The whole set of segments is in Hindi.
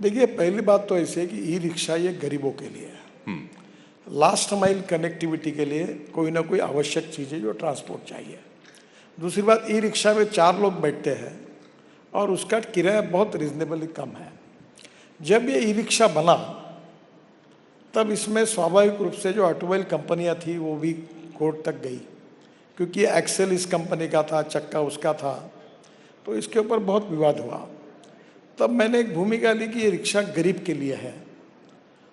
देखिए, पहली बात तो ऐसी है कि ई रिक्शा ये गरीबों के लिए है। लास्ट माइल कनेक्टिविटी के लिए कोई ना कोई आवश्यक चीज़ है जो ट्रांसपोर्ट चाहिए। दूसरी बात, ई रिक्शा में 4 लोग बैठते हैं और उसका किराया बहुत रिजनेबली कम है। जब ये ई रिक्शा बना तब इसमें स्वाभाविक रूप से जो ऑटोमोबाइल कंपनियां थी वो भी कोर्ट तक गई, क्योंकि एक्सेल इस कंपनी का था, चक्का उसका था, तो इसके ऊपर बहुत विवाद हुआ। तब मैंने एक भूमिका ली कि ये रिक्शा गरीब के लिए है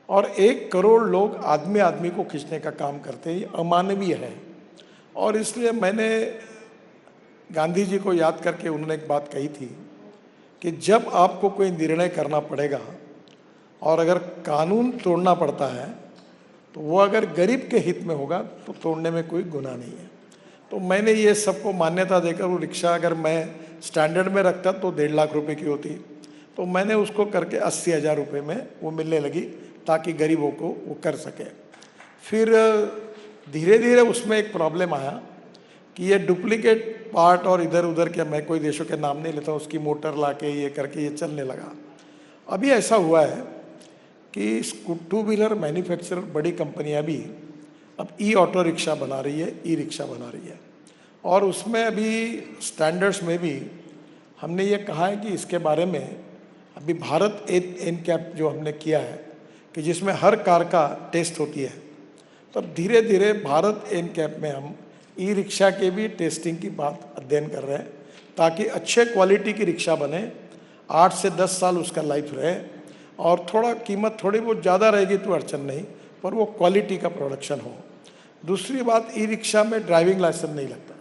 और 1 करोड़ लोग आदमी आदमी को खींचने का काम करते हैं, ये अमानवीय है। और इसलिए मैंने गांधी जी को याद करके उन्होंने एक बात कही थी कि जब आपको कोई निर्णय करना पड़ेगा और अगर कानून तोड़ना पड़ता है तो वो अगर गरीब के हित में होगा तो तोड़ने में कोई गुनाह नहीं है। तो मैंने ये सबको मान्यता देकर वो रिक्शा अगर मैं स्टैंडर्ड में रखता तो 1.5 लाख रुपए की होती, तो मैंने उसको करके 80,000 रुपये में वो मिलने लगी ताकि गरीबों को वो कर सके। फिर धीरे धीरे उसमें एक प्रॉब्लम आया कि ये डुप्लीकेट पार्ट और इधर उधर के, मैं कोई देशों के नाम नहीं लेता, उसकी मोटर लाके ये करके ये चलने लगा। अभी ऐसा हुआ है कि 2 व्हीलर मैन्युफैक्चरर बड़ी कंपनियां भी अब ई ऑटो रिक्शा बना रही है, ई रिक्शा बना रही है। और उसमें अभी स्टैंडर्ड्स में भी हमने ये कहा है कि इसके बारे में अभी भारत NCAP जो हमने किया है कि जिसमें हर कार का टेस्ट होती है, तब धीरे धीरे भारत NCAP में हम ई रिक्शा के भी टेस्टिंग की बात अध्ययन कर रहे हैं ताकि अच्छे क्वालिटी की रिक्शा बने, 8 से 10 साल उसका लाइफ रहे और थोड़ा कीमत थोड़ी बहुत ज़्यादा रहेगी तो अड़चन नहीं, पर वो क्वालिटी का प्रोडक्शन हो। दूसरी बात, ई रिक्शा में ड्राइविंग लाइसेंस नहीं लगता।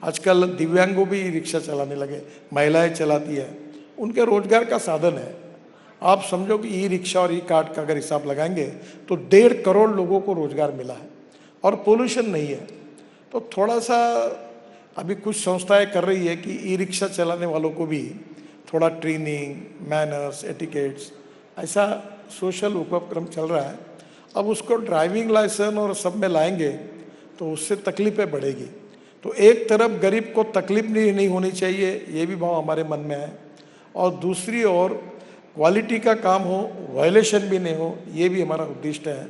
आजकल दिव्यांगों भी ई रिक्शा चलाने लगे, महिलाएं चलाती है, उनके रोजगार का साधन है। आप समझो कि ई रिक्शा और ई कार्ट का अगर हिसाब लगाएंगे तो 1.5 करोड़ लोगों को रोजगार मिला है और पोल्यूशन नहीं है। तो थोड़ा सा अभी कुछ संस्थाएं कर रही है कि ई रिक्शा चलाने वालों को भी थोड़ा ट्रेनिंग, मैनर्स, एटिकेट्स, ऐसा सोशल उपक्रम चल रहा है। अब उसको ड्राइविंग लाइसेंस और सब में लाएंगे तो उससे तकलीफें बढ़ेगी। तो एक तरफ गरीब को तकलीफ नहीं होनी चाहिए, ये भी भाव हमारे मन में है, और दूसरी ओर क्वालिटी का काम हो, वायलेशन भी नहीं हो, ये भी हमारा उद्देश्य है।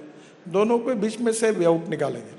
दोनों के बीच में से वे आउट निकालेंगे।